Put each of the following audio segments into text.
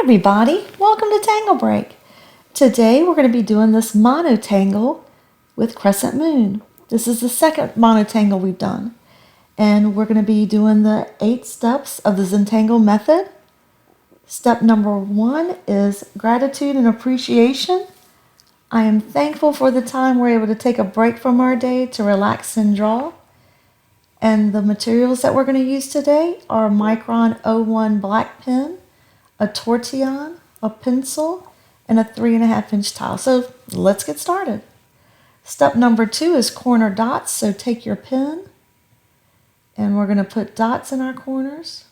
everybody, welcome to Tangle Break. Today we're going to be doing this monotangle with crescent moon. This is the second monotangle we've done. And we're going to be doing the 8 steps of the Zentangle method. Step number 1 is gratitude and appreciation. I am thankful for the time we're able to take a break from our day to relax and draw. And the materials that we're going to use today are Micron 01 black pen, a Tortillon, a pencil, and a 3.5-inch tile. So let's get started. Step number 2 is corner dots. So take your pen and we're going to put dots in our corners.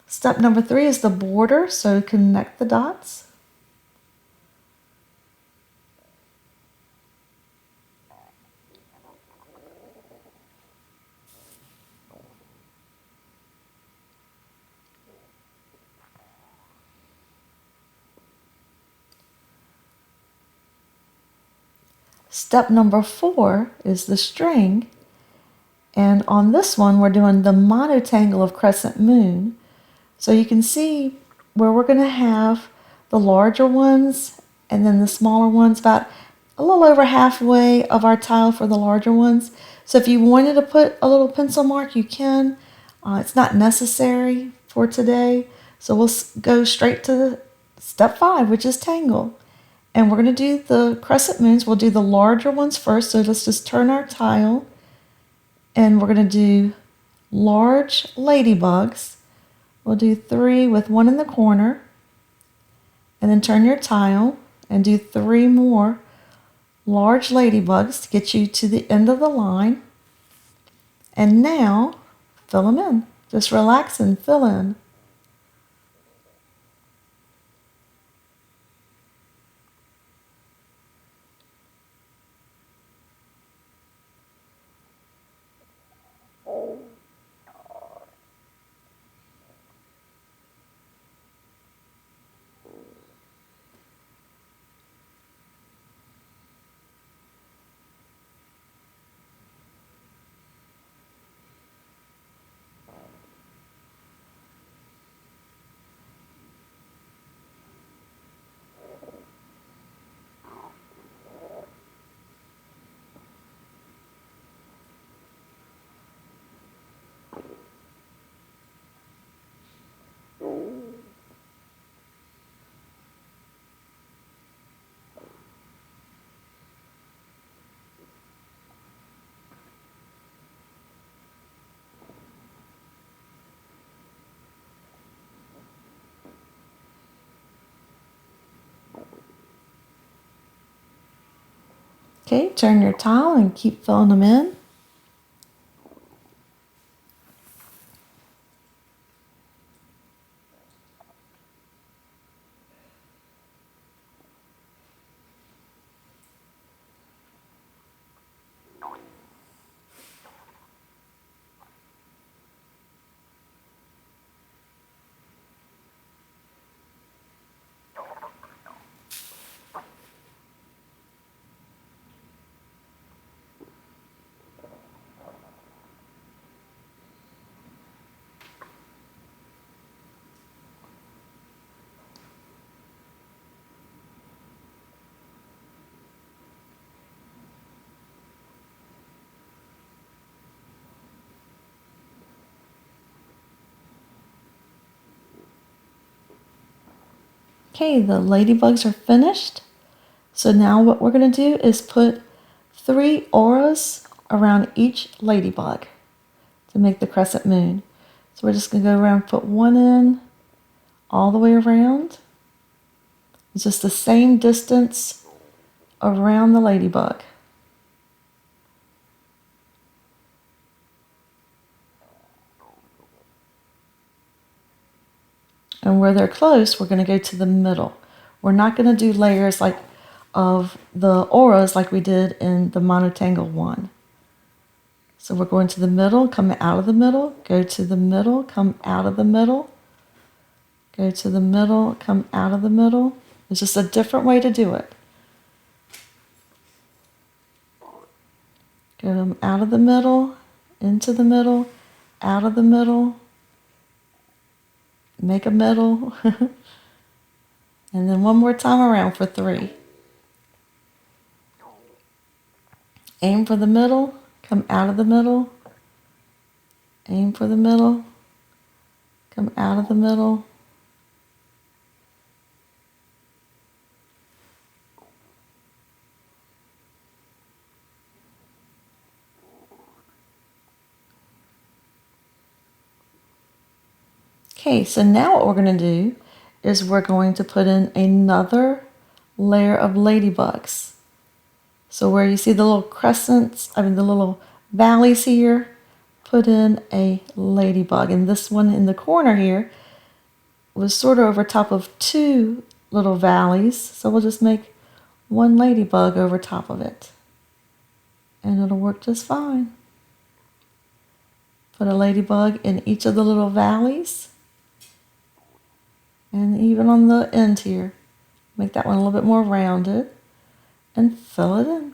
Step number 3 is the border. So connect the dots. Step number 4 is the string, and on this one we're doing the monotangle of crescent moon. So you can see where we're going to have the larger ones and then the smaller ones, about a little over halfway of our tile for the larger ones. So if you wanted to put a little pencil mark, you can. It's not necessary for today. So we'll go straight to step 5, which is tangle. And we're going to do the crescent moons. We'll do the larger ones first. So let's just turn our tile. And we're going to do large ladybugs. We'll do 3 with 1 in the corner. And then turn your tile and do 3 more large ladybugs to get you to the end of the line. And now, fill them in. Just relax and fill in. Okay, turn your tile and keep filling them in. Okay, the ladybugs are finished. So now what we're going to do is put 3 auras around each ladybug to make the crescent moon. So we're just going to go around and put 1 in all the way around. It's just the same distance around the ladybug. And where they're close, we're going to go to the middle. We're not going to do layers like of the auras like we did in the monotangle one. So we're going to the middle, come out of the middle, go to the middle, come out of the middle, go to the middle, come out of the middle. It's just a different way to do it. Get them out of the middle, into the middle, out of the middle, make a middle, and then one more time around for 3. Aim for the middle, come out of the middle, aim for the middle, come out of the middle. Okay, so now what we're going to do is we're going to put in another layer of ladybugs. So where you see the little crescents, the little valleys here, put in a ladybug. And this one in the corner here was sort of over top of 2 little valleys. So we'll just make 1 ladybug over top of it. And it'll work just fine. Put a ladybug in each of the little valleys. And even on the end here, make that one a little bit more rounded and fill it in.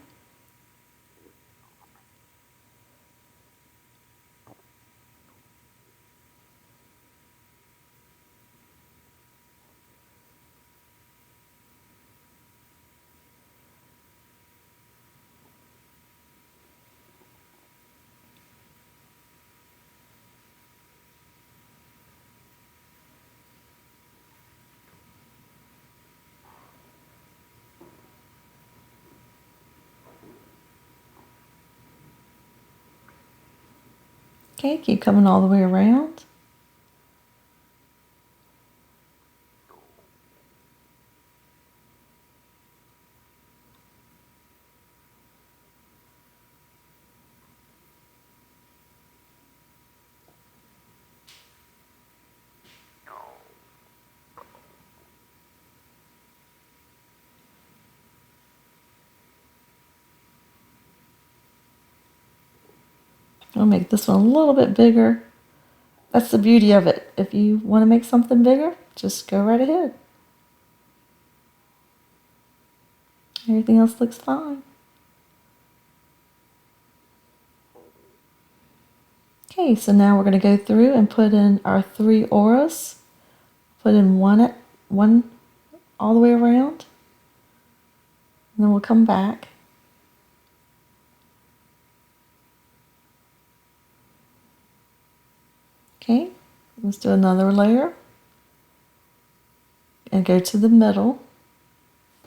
Okay, keep coming all the way around. I'll make this one a little bit bigger. That's the beauty of it. If you want to make something bigger, just go right ahead. Everything else looks fine. Okay, so now we're going to go through and put in our 3 auras. Put in one all the way around. And then we'll come back. Okay, let's do another layer. And go to the middle.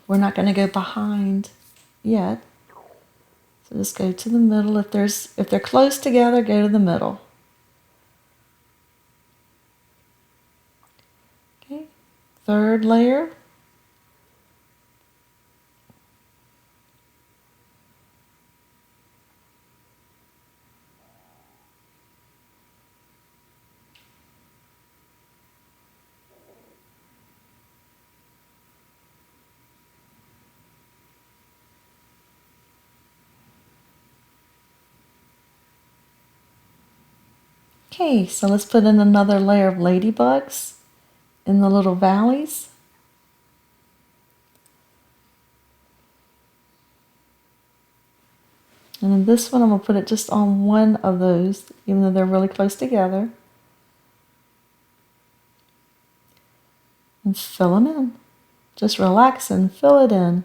We're not going to go behind yet. So just go to the middle. If they're close together, go to the middle. Okay, 3rd layer. Okay, so let's put in another layer of ladybugs in the little valleys. And in this one, I'm going to put it just on one of those, even though they're really close together. And fill them in. Just relax and fill it in.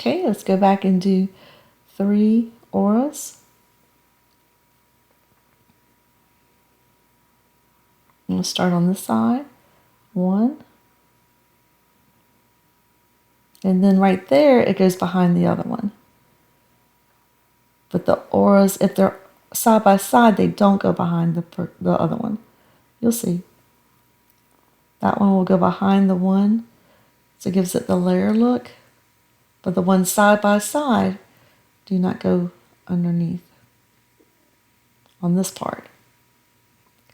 Okay, let's go back and do 3 auras. I'm going to start on this side. 1. And then right there, it goes behind the other one. But the auras, if they're side by side, they don't go behind the other one. You'll see. That one will go behind the one, so it gives it the layer look. But the ones side by side do not go underneath on this part.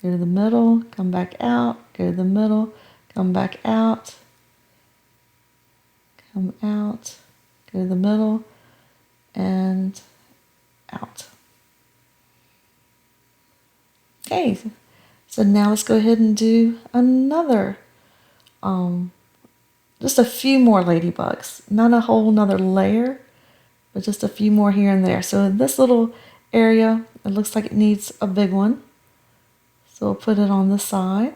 Go to the middle, come back out, go to the middle, come back out, come out, go to the middle, and out. Okay, so now let's go ahead and do another, just a few more ladybugs. Not a whole nother layer, but just a few more here and there. So in this little area, it looks like it needs a big one. So we'll put it on the side.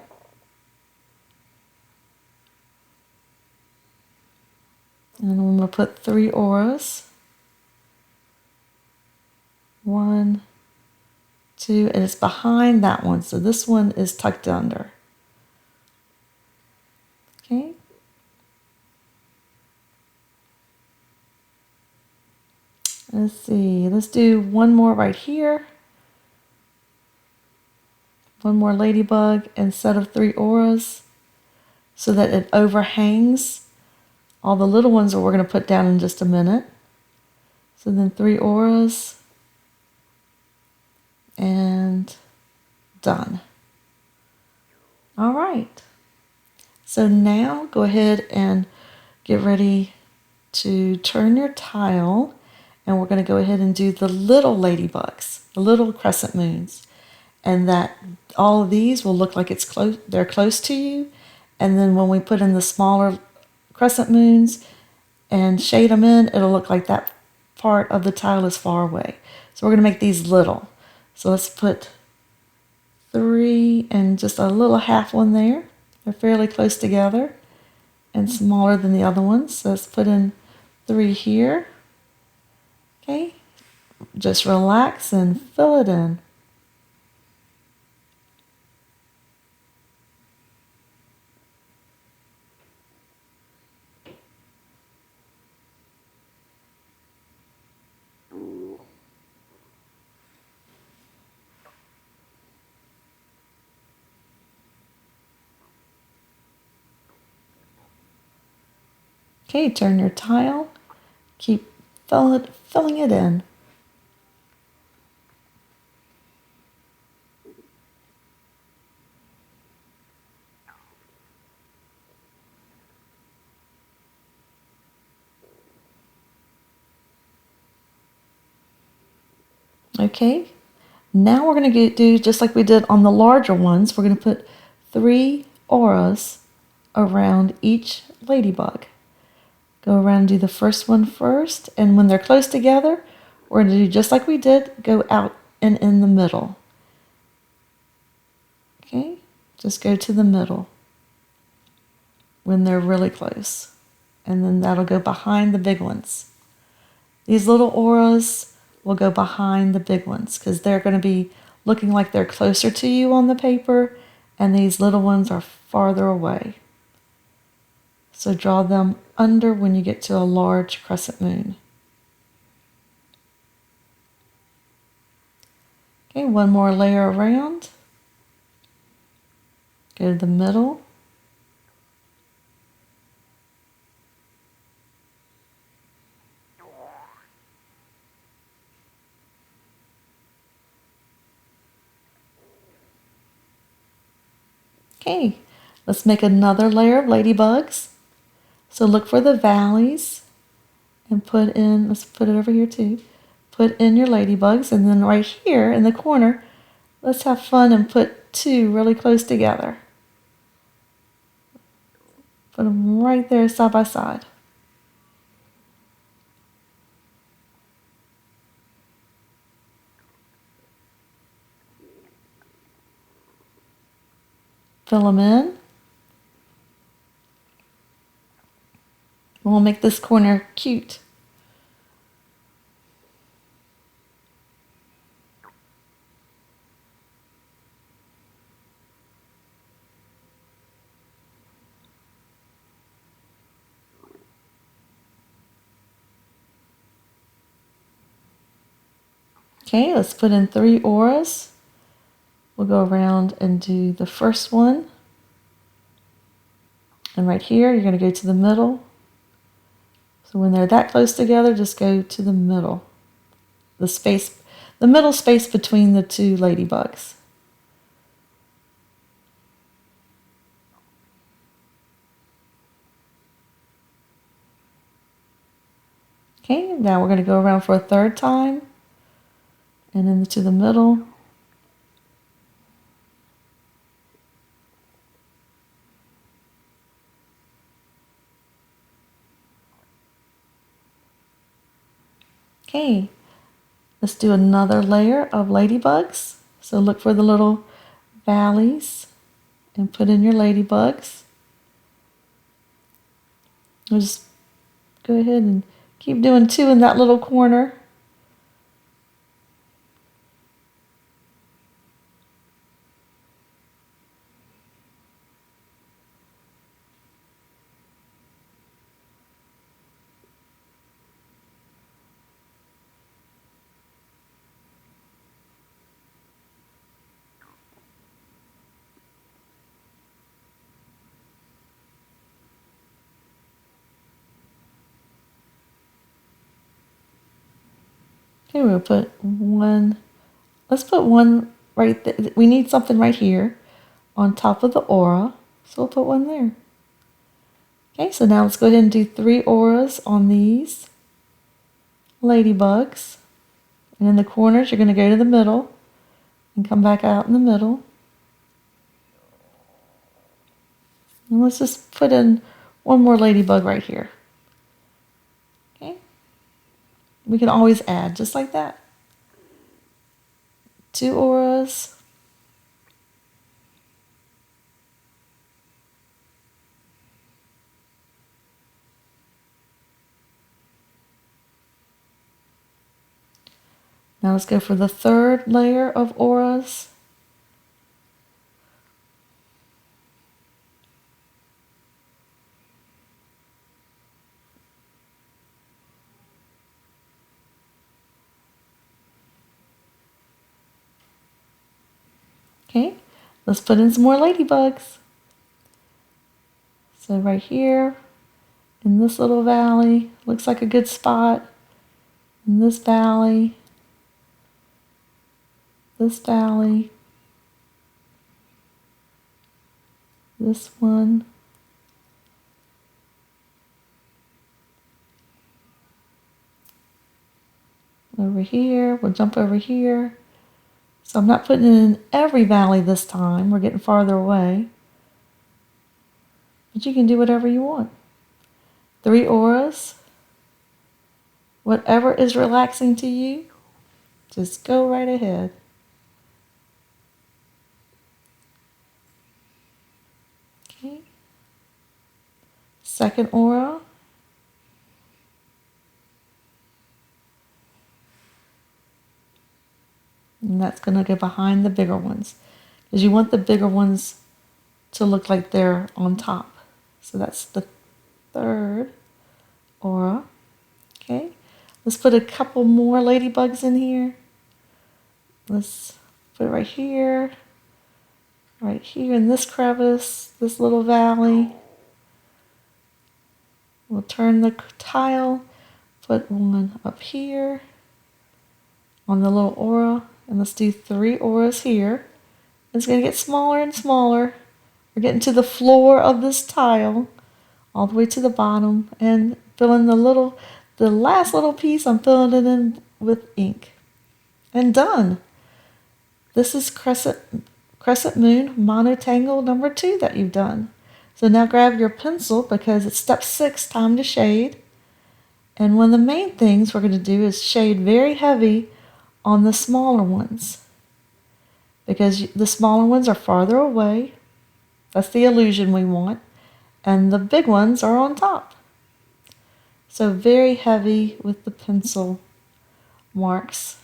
And I'm going to put 3 auras. 1, 2, and it's behind that one. So this one is tucked under. Okay. Let's see. Let's do one more right here. One more ladybug instead of 3 auras so that it overhangs all the little ones that we're going to put down in just a minute. So then 3 auras and done. All right. So now go ahead and get ready to turn your tile, and we're going to go ahead and do the little ladybugs, the little crescent moons. And that all of these will look like it's close, they're close to you. And then when we put in the smaller crescent moons and shade them in, it'll look like that part of the tile is far away. So we're going to make these little. So let's put 3 and just a little half one there. They're fairly close together and smaller than the other ones. So let's put in 3 here. Okay, just relax and fill it in. Okay, turn your tile, keep filling it in. Okay, now we're going to do just like we did on the larger ones. We're going to put 3 auras around each ladybug. Go around and do the first one first, and when they're close together, we're going to do just like we did, go out and in the middle. Okay, just go to the middle when they're really close, and then that'll go behind the big ones. These little auras will go behind the big ones because they're going to be looking like they're closer to you on the paper, and these little ones are farther away. So draw them under when you get to a large crescent moon. Okay, one more layer around. Go to the middle. Okay, let's make another layer of ladybugs. So look for the valleys and put in, let's put it over here too. Put in your ladybugs, and then right here in the corner, let's have fun and put 2 really close together. Put them right there side by side. Fill them in. We'll make this corner cute. Okay, let's put in 3 auras. We'll go around and do the first one. And right here, you're going to go to the middle. So when they're that close together, just go to the middle. The middle space between the 2 ladybugs. Okay, now we're going to go around for a 3rd time. And into the middle. Okay, let's do another layer of ladybugs. So look for the little valleys and put in your ladybugs. We'll just go ahead and keep doing 2 in that little corner. Okay, we'll put one. Let's put one right there. We need something right here on top of the aura. So we'll put one there. Okay, so now let's go ahead and do 3 auras on these ladybugs. And in the corners, you're going to go to the middle and come back out in the middle. And let's just put in one more ladybug right here. Okay. We can always add just like that. 2 auras. Now let's go for the 3rd layer of auras. Okay, let's put in some more ladybugs. So right here, in this little valley, looks like a good spot. In this valley, this one, over here, we'll jump over here. So I'm not putting it in every valley this time, we're getting farther away. But you can do whatever you want. 3 auras, whatever is relaxing to you, just go right ahead. Okay. 2nd aura. And that's going to go behind the bigger ones. Because you want the bigger ones to look like they're on top. So that's the 3rd aura. Okay. Let's put a couple more ladybugs in here. Let's put it right here in this crevice, this little valley. We'll turn the tile, put one up here on the little aura, and let's do 3 auras here. It's going to get smaller and smaller. We're getting to the floor of this tile, all the way to the bottom, and filling the last little piece, I'm filling it in with ink. And done. This is crescent moon monotangle number 2 that you've done. So now grab your pencil because it's step 6, time to shade. And one of the main things we're going to do is shade very heavy on the smaller ones. Because the smaller ones are farther away. That's the illusion we want. And the big ones are on top. So very heavy with the pencil marks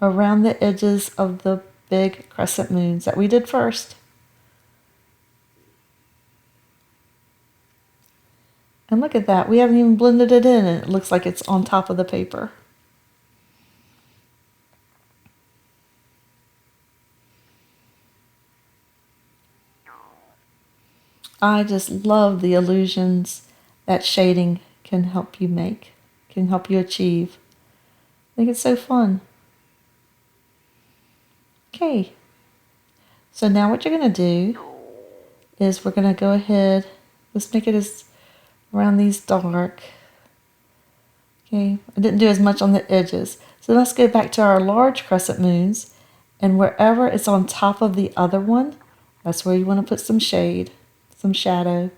around the edges of the big crescent moons that we did first. And look at that, we haven't even blended it in and it looks like it's on top of the paper. I just love the illusions that shading can help you make, can help you achieve. I think it's so fun. Okay, so now what you're going to do is we're going to go ahead, let's make it as around these dark. Okay, I didn't do as much on the edges. So let's go back to our large crescent moons, and wherever it's on top of the other one, that's where you want to put some shade, some shadow.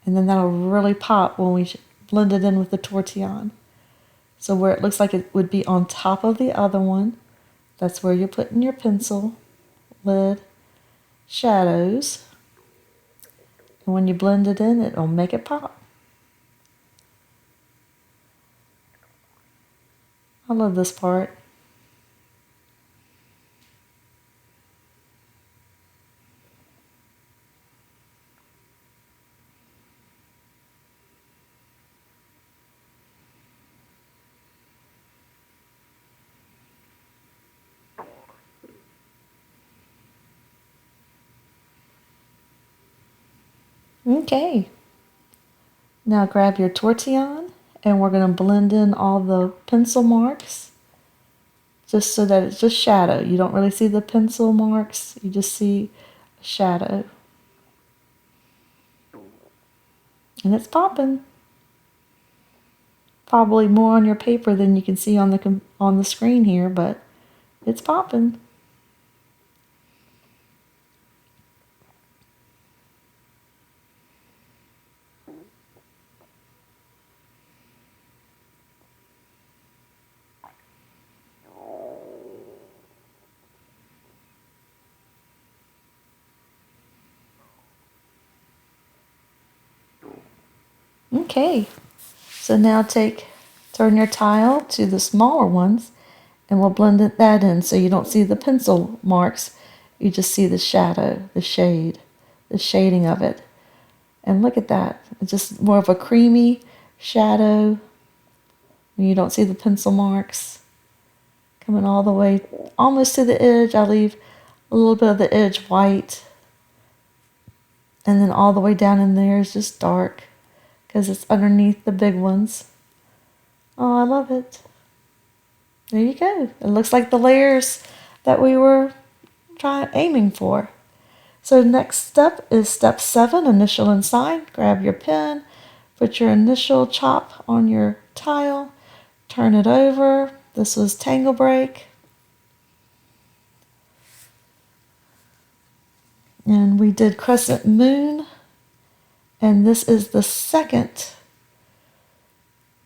And then that'll really pop when we blend it in with the Tortillon. So where it looks like it would be on top of the other one, that's where you're putting your pencil, lid, shadows. And when you blend it in, it'll make it pop. I love this part. Okay. Now grab your Tortillon and we're going to blend in all the pencil marks just so that it's just shadow. You don't really see the pencil marks, you just see a shadow. And it's popping. Probably more on your paper than you can see on the screen here, but it's popping. Okay, so now turn your tile to the smaller ones and we'll blend that in so you don't see the pencil marks. You just see the shadow, the shade, the shading of it. And look at that. It's just more of a creamy shadow. You don't see the pencil marks coming all the way almost to the edge. I'll leave a little bit of the edge white. And then all the way down in there is just dark because it's underneath the big ones. Oh, I love it. There you go. It looks like the layers that we were aiming for. So next step is step 7, initial and sign. Grab your pen, put your initial chop on your tile, turn it over. This was Tangle Break. And we did Crescent Moon. And this is the second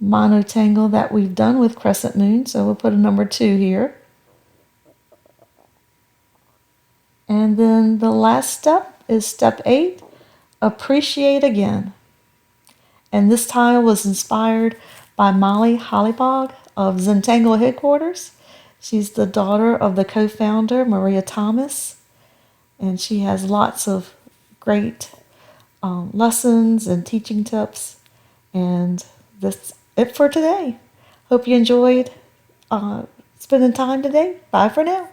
monotangle that we've done with Crescent Moon. So we'll put a number 2 here. And then the last step is step 8, appreciate again. And this tile was inspired by Molly Hollybog of Zentangle headquarters. She's the daughter of the co-founder, Maria Thomas. And she has lots of great lessons and teaching tips. And that's it for today. Hope you enjoyed spending time today. Bye for now.